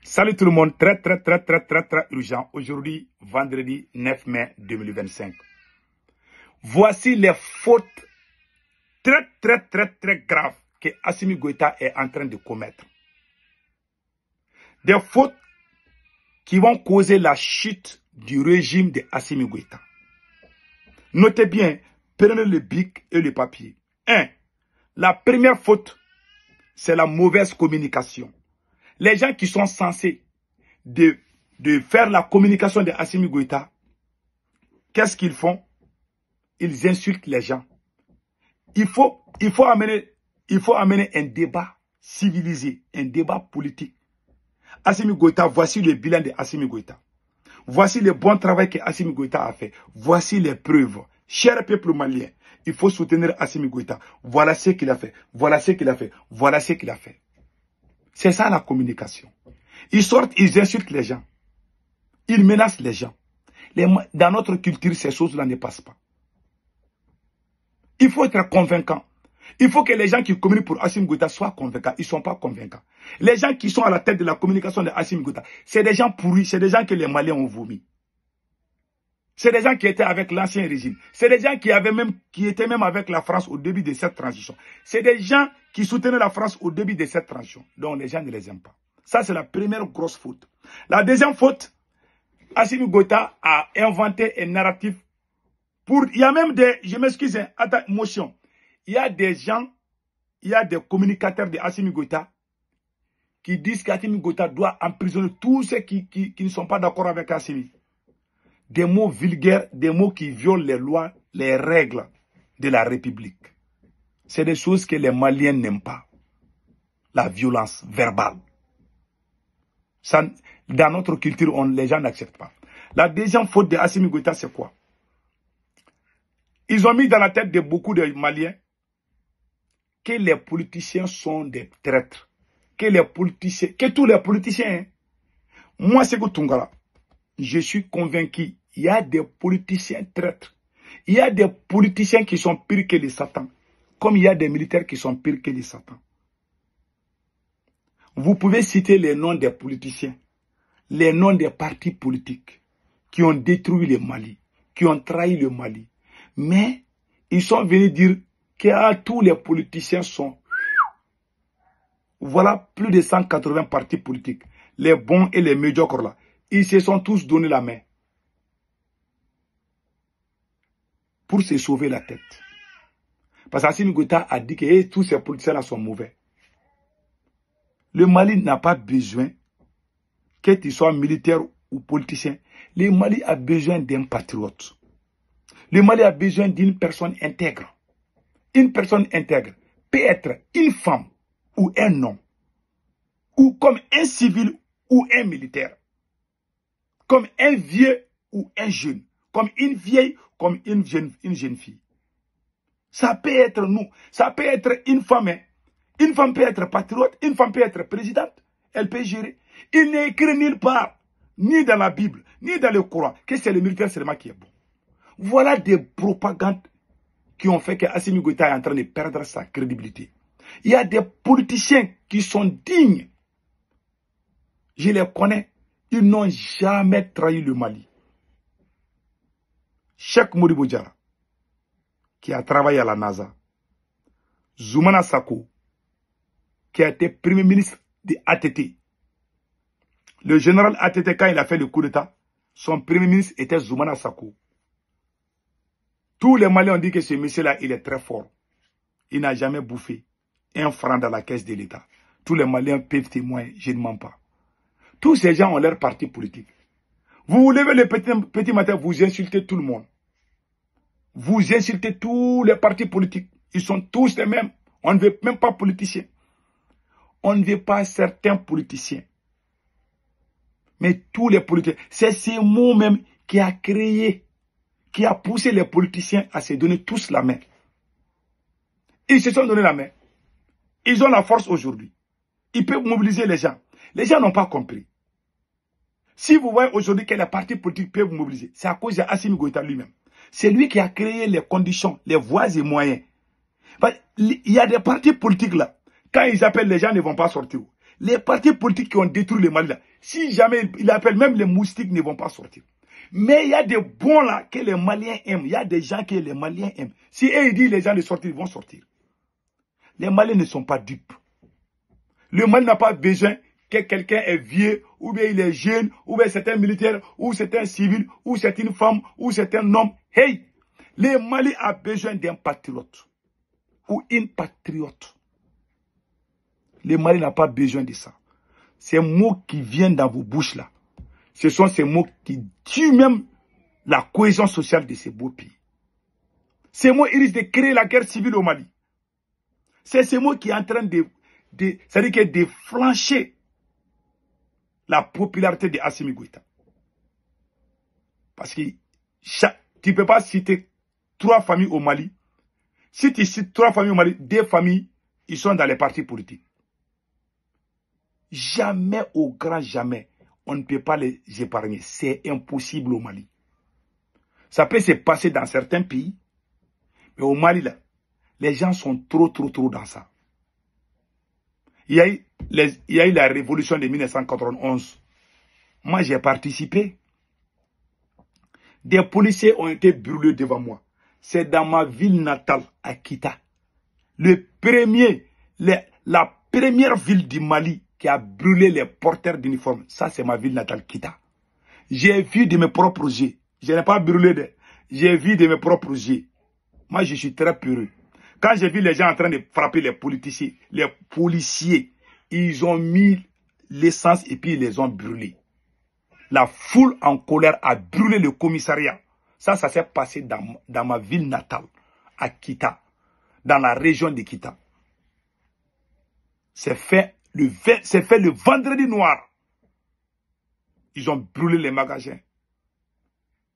Salut tout le monde, très urgent. Aujourd'hui, vendredi 9 mai 2025. Voici les fautes très graves que Assimi Goïta est en train de commettre. Des fautes qui vont causer la chute du régime de Assimi Goïta. Notez bien, prenez le bic et le papier. 1. La première faute, c'est la mauvaise communication. Les gens qui sont censés de faire la communication de Assimi Goïta, qu'est-ce qu'ils font? Ils insultent les gens. Il faut amener un débat civilisé, un débat politique. Assimi Goïta, voici le bilan de Assimi Goïta. Voici le bon travail que Assimi Goïta a fait. Voici les preuves. Cher peuple malien, il faut soutenir Assimi Goïta. Voilà ce qu'il a fait. Voilà ce qu'il a fait. Voilà ce qu'il a fait. C'est ça la communication. Ils sortent, ils insultent les gens. Ils menacent les gens. Dans notre culture, ces choses-là ne passent pas. Il faut être convaincant. Il faut que les gens qui communiquent pour Assimi Goïta soient convaincants. Ils ne sont pas convaincants. Les gens qui sont à la tête de la communication de Assimi Goïta, c'est des gens pourris, c'est des gens que les Maliens ont vomi. C'est des gens qui étaient avec l'ancien régime. C'est des gens qui étaient même avec la France au début de cette transition. C'est des gens qui soutenaient la France au début de cette transition. Donc les gens ne les aiment pas. Ça, c'est la première grosse faute. La deuxième faute, Assimi Goïta a inventé un narratif pour... Il y a même des... Je m'excuse, attends, motion. Il y a des gens, il y a des communicateurs de Assimi Goïta qui disent qu'Assimi Goïta doit emprisonner tous ceux qui ne sont pas d'accord avec Assimi. Des mots vulgaires, des mots qui violent les lois, les règles de la République. C'est des choses que les Maliens n'aiment pas. La violence verbale. Ça, dans notre culture, les gens n'acceptent pas. La deuxième faute de Assimi Goïta, c'est quoi? Ils ont mis dans la tête de beaucoup de Maliens que les politiciens sont des traîtres. Que tous les politiciens, moi, c'est Tungala. Je suis convaincu, il y a des politiciens traîtres. Il y a des politiciens qui sont pires que les satans. Comme il y a des militaires qui sont pires que les satans. Vous pouvez citer les noms des politiciens, les noms des partis politiques qui ont détruit le Mali, qui ont trahi le Mali. Mais ils sont venus dire que tous les politiciens sont... Voilà plus de 180 partis politiques, les bons et les médiocres là. Ils se sont tous donné la main pour se sauver la tête. Parce qu'Assimi Goïta a dit que tous ces politiciens-là sont mauvais. Le Mali n'a pas besoin, que tu sois militaire ou politicien, le Mali a besoin d'un patriote. Le Mali a besoin d'une personne intègre. Une personne intègre peut être une femme ou un homme, ou comme un civil ou un militaire. Comme un vieux ou un jeune, comme une vieille, comme une jeune fille. Ça peut être nous, ça peut être une femme. Hein. Une femme peut être patriote, une femme peut être présidente, elle peut gérer. Il n'est écrit nulle part, ni dans la Bible, ni dans le Coran, que c'est le militaire seulement qui est bon. Voilà des propagandes qui ont fait que Assimi Goïta est en train de perdre sa crédibilité. Il y a des politiciens qui sont dignes. Je les connais. Ils n'ont jamais trahi le Mali. Cheikh Modibo Diarra, qui a travaillé à la NASA. Zoumana Sako, qui a été premier ministre de ATT. Le général ATT, quand il a fait le coup d'État, son premier ministre était Zoumana Sako. Tous les Maliens ont dit que ce monsieur-là, il est très fort. Il n'a jamais bouffé un franc dans la caisse de l'État. Tous les Maliens peuvent témoigner, je ne mens pas. Tous ces gens ont leur parti politique. Vous vous levez le petit matin, vous insultez tout le monde. Vous insultez tous les partis politiques. Ils sont tous les mêmes. On ne veut même pas politiciens. On ne veut pas certains politiciens. Mais tous les politiciens. C'est ces mots même qui a créé, qui a poussé les politiciens à se donner tous la main. Ils se sont donné la main. Ils ont la force aujourd'hui. Ils peuvent mobiliser les gens. Les gens n'ont pas compris. Si vous voyez aujourd'hui que les partis politiques peuvent vous mobiliser, c'est à cause d'Assimi Goïta lui-même. C'est lui qui a créé les conditions, les voies et moyens. Il y a des partis politiques là, quand ils appellent, les gens ne vont pas sortir. Les partis politiques qui ont détruit le Mali là, si jamais il appelle, même les moustiques ne vont pas sortir. Mais il y a des bons là que les Maliens aiment. Il y a des gens que les Maliens aiment. Si eux ils disent les gens de sortir, ils vont sortir. Les Maliens ne sont pas dupes. Le Mali n'a pas besoin que quelqu'un est vieux, ou bien il est jeune, ou bien c'est un militaire, ou c'est un civil, ou c'est une femme, ou c'est un homme. Hey! Le Mali a besoin d'un patriote. Ou une patriote. Le Mali n'a pas besoin de ça. Ces mots qui viennent dans vos bouches là, ce sont ces mots qui tuent même la cohésion sociale de ces beaux pays. Ces mots, ils risquent de créer la guerre civile au Mali. C'est ces mots qui sont en train c'est-à-dire que de flancher la popularité de Assimi Goïta. Parce que tu ne peux pas citer 3 familles au Mali. Si tu cites 3 familles au Mali, 2 familles, ils sont dans les partis politiques. Jamais, au grand jamais, on ne peut pas les épargner. C'est impossible au Mali. Ça peut se passer dans certains pays, mais au Mali, là, les gens sont trop dans ça. Il y a eu la révolution de 1991. Moi, j'ai participé. Des policiers ont été brûlés devant moi. C'est dans ma ville natale, à Kita. La première ville du Mali qui a brûlé les porteurs d'uniformes, ça c'est ma ville natale, Kita. J'ai vu de mes propres yeux. Je n'ai pas brûlé, j'ai vu de mes propres yeux. Moi, je suis très peureux. Quand j'ai vu les gens en train de frapper les policiers, ils ont mis l'essence et puis ils les ont brûlés. La foule en colère a brûlé le commissariat. Ça s'est passé dans ma ville natale, à Kita, dans la région de Kita. C'est fait le vendredi noir. Ils ont brûlé les magasins.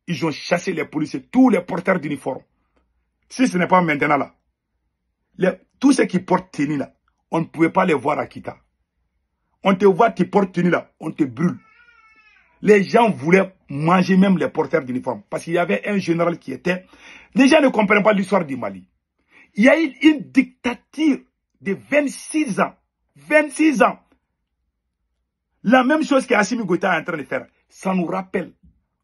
Ils ont chassé les policiers, tous les porteurs d'uniformes. Si ce n'est pas maintenant là, tous ceux qui portent tenue là, on ne pouvait pas les voir à Kita. On te voit, tu portes tenue là, on te brûle. Les gens voulaient manger même les porteurs d'uniformes. Parce qu'il y avait un général qui était... Les gens ne comprennent pas l'histoire du Mali. Il y a eu une dictature de 26 ans. 26 ans. La même chose qu'Assimi Goïta est en train de faire. Ça nous rappelle.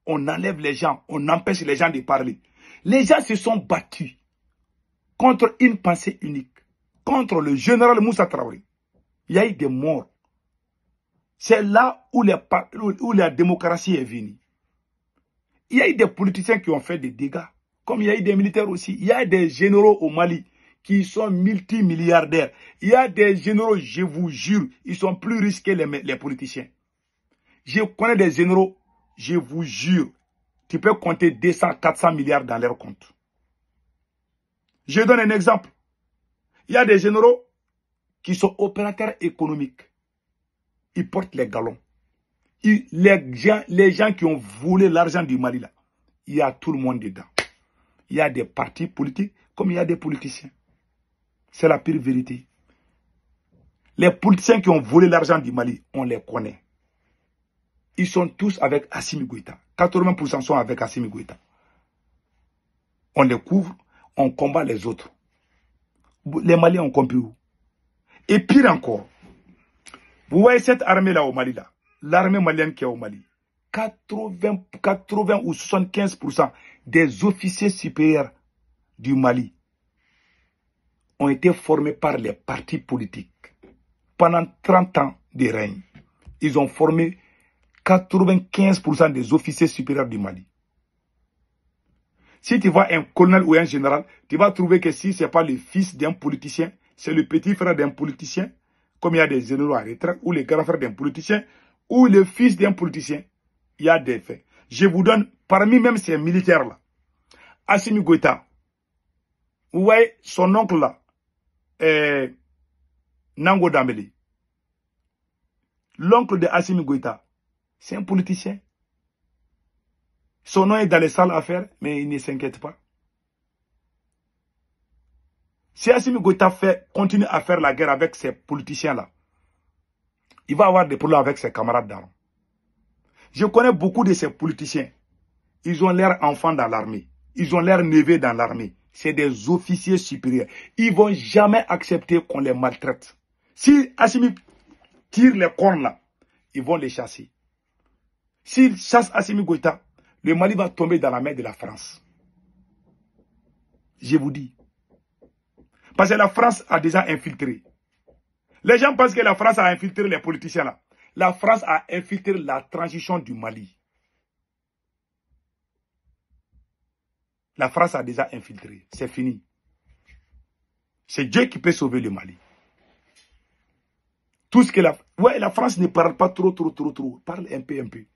On enlève les gens, on empêche les gens de parler. Les gens se sont battus contre une pensée unique. Contre le général Moussa Traoré. Il y a eu des morts. C'est là où la démocratie est venue. Il y a eu des politiciens qui ont fait des dégâts. Comme il y a eu des militaires aussi. Il y a des généraux au Mali qui sont multimilliardaires. Il y a des généraux, je vous jure, ils sont plus riches que les politiciens. Je connais des généraux, je vous jure, tu peux compter 200, 400 milliards dans leur compte. Je donne un exemple. Il y a des généraux qui sont opérateurs économiques. Ils portent les galons. Les gens qui ont volé l'argent du Mali, là, il y a tout le monde dedans. Il y a des partis politiques comme il y a des politiciens. C'est la pire vérité. Les politiciens qui ont volé l'argent du Mali, on les connaît. Ils sont tous avec Assimi Goïta. 80% sont avec Assimi Goïta. On les couvre, on combat les autres. Les Maliens ont compris où. Et pire encore, vous voyez cette armée-là au Mali, là, l'armée malienne qui est au Mali, 80 ou 75% des officiers supérieurs du Mali ont été formés par les partis politiques. Pendant 30 ans de règne, ils ont formé 95% des officiers supérieurs du Mali. Si tu vois un colonel ou un général, tu vas trouver que si ce n'est pas le fils d'un politicien, c'est le petit frère d'un politicien, comme il y a des généraux à retraite, ou les grands frères d'un politicien, ou le fils d'un politicien. Il y a des faits. Je vous donne, parmi même ces militaires-là, Assimi Goïta, vous voyez son oncle là, Nango Dambélé. L'oncle de Assimi Goïta, c'est un politicien. Son nom est dans les salles affaires, mais il ne s'inquiète pas. Si Assimi Goïta continue à faire la guerre avec ces politiciens-là, il va avoir des problèmes avec ses camarades d'armes. Je connais beaucoup de ces politiciens. Ils ont l'air enfants dans l'armée. Ils ont l'air neveux dans l'armée. C'est des officiers supérieurs. Ils ne vont jamais accepter qu'on les maltraite. Si Assimi tirent les cornes là, ils vont les chasser. S'ils chassent Assimi Goïta, le Mali va tomber dans la main de la France. Je vous dis. Parce que la France a déjà infiltré. Les gens pensent que la France a infiltré les politiciens là. La France a infiltré la transition du Mali. La France a déjà infiltré. C'est fini. C'est Dieu qui peut sauver le Mali. Tout ce que la... Ouais, la France ne parle pas trop. Parle un peu.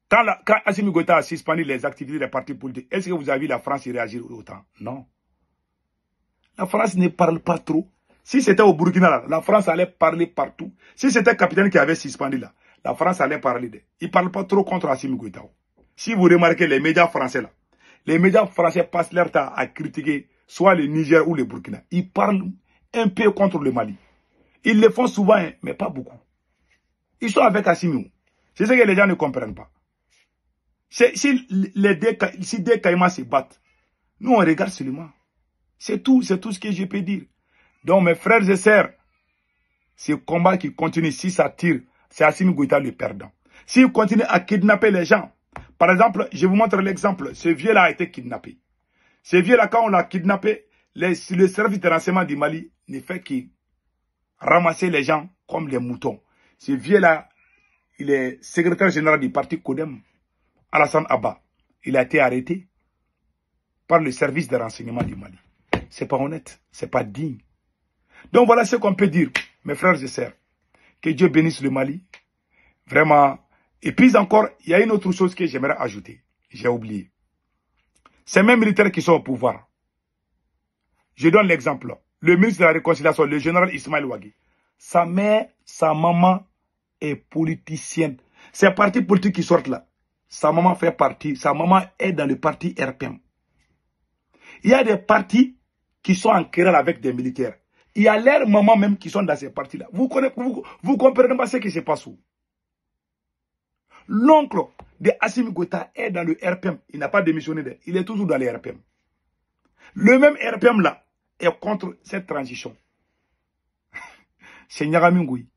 Quand Assimi Goïta a suspendu les activités des partis politiques, est-ce que vous avez vu la France y réagir autant? Non. La France ne parle pas trop. Si c'était au Burkina, là, la France allait parler partout. Si c'était le capitaine qui avait suspendu là, la France allait parler. Il ne parle pas trop contre Assimi Goïta. Si vous remarquez les médias français là, les médias français passent leur temps à critiquer soit le Niger ou le Burkina. Ils parlent un peu contre le Mali. Ils le font souvent, hein, mais pas beaucoup. Ils sont avec Assimi. C'est ce que les gens ne comprennent pas. Si deux caïmans se battent, nous on regarde seulement. C'est tout ce que je peux dire. Donc mes frères et sœurs, ce combat qui continue, si ça tire, c'est Assimi Goïta le perdant. S'il continue à kidnapper les gens, par exemple, je vous montre l'exemple, ce vieux-là a été kidnappé. Ce vieux-là, quand on l'a kidnappé, le service de renseignement du Mali ne fait que ramasser les gens comme les moutons. Ce vieux-là, il est secrétaire général du parti Codem, Alassane Abba. Il a été arrêté par le service de renseignement du Mali. C'est pas honnête, c'est pas digne. Donc voilà ce qu'on peut dire, mes frères et sœurs. Que Dieu bénisse le Mali. Vraiment. Et puis encore, il y a une autre chose que j'aimerais ajouter. J'ai oublié. Ces mêmes militaires qui sont au pouvoir. Je donne l'exemple. Le ministre de la Réconciliation, le général Ismaël Ouagui. Sa mère, sa maman est politicienne. Ces partis politiques qui sortent là. Sa maman fait partie. Sa maman est dans le parti RPM. Il y a des partis qui sont en querelle avec des militaires. Il y a leurs mamans même qui sont dans ces partis-là. Vous comprenez pas ce qui se passe où? L'oncle de Assimi Goïta est dans le RPM. Il n'a pas démissionné. Il est toujours dans le RPM. Le même RPM là est contre cette transition. C'est Nyagamingoui.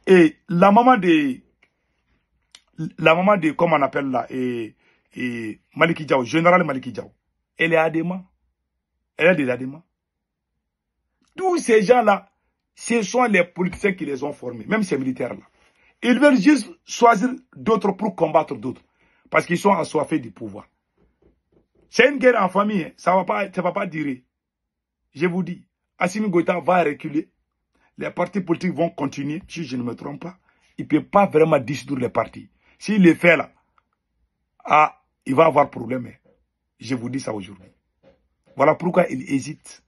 Et la maman de, comment on appelle là, et Maliki Diaw, général Maliki Diaw, elle est Adema. Elle est de l'Adema. Tous ces gens-là, ce sont les politiciens qui les ont formés, même ces militaires-là. Ils veulent juste choisir d'autres pour combattre d'autres. Parce qu'ils sont assoiffés du pouvoir. C'est une guerre en famille, hein. Ça va pas durer. Je vous dis, Assimi Goïta va reculer. Les partis politiques vont continuer, si je ne me trompe pas. Il ne peut pas vraiment dissoudre les partis. S'il le fait là, il va avoir problème. Hein. Je vous dis ça aujourd'hui. Voilà pourquoi il hésite.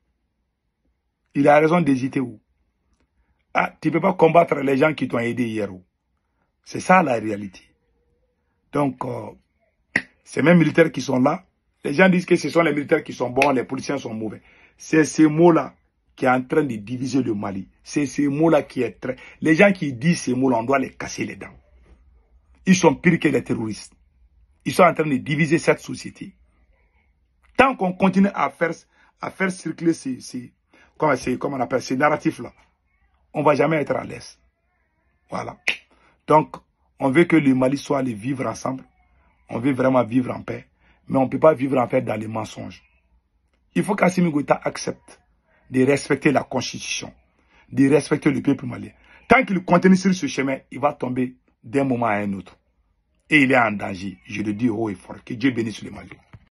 Il a raison d'hésiter où? Tu ne peux pas combattre les gens qui t'ont aidé hier. C'est ça la réalité. Donc, ces mêmes militaires qui sont là, les gens disent que ce sont les militaires qui sont bons, les policiers sont mauvais. C'est ces mots-là qui est en train de diviser le Mali. C'est ces mots-là qui est très... Les gens qui disent ces mots-là, on doit les casser les dents. Ils sont pires que les terroristes. Ils sont en train de diviser cette société. Tant qu'on continue à faire circuler comment on appelle, ces narratifs-là, on ne va jamais être à l'aise. Voilà. Donc, on veut que le Mali soit les vivre ensemble. On veut vraiment vivre en paix. Mais on ne peut pas vivre en paix dans les mensonges. Il faut qu'Assimi Goïta accepte de respecter la Constitution, de respecter le peuple malien. Tant qu'il continue sur ce chemin, il va tomber d'un moment à un autre. Et il est en danger. Je le dis haut et fort. Que Dieu bénisse le Mali.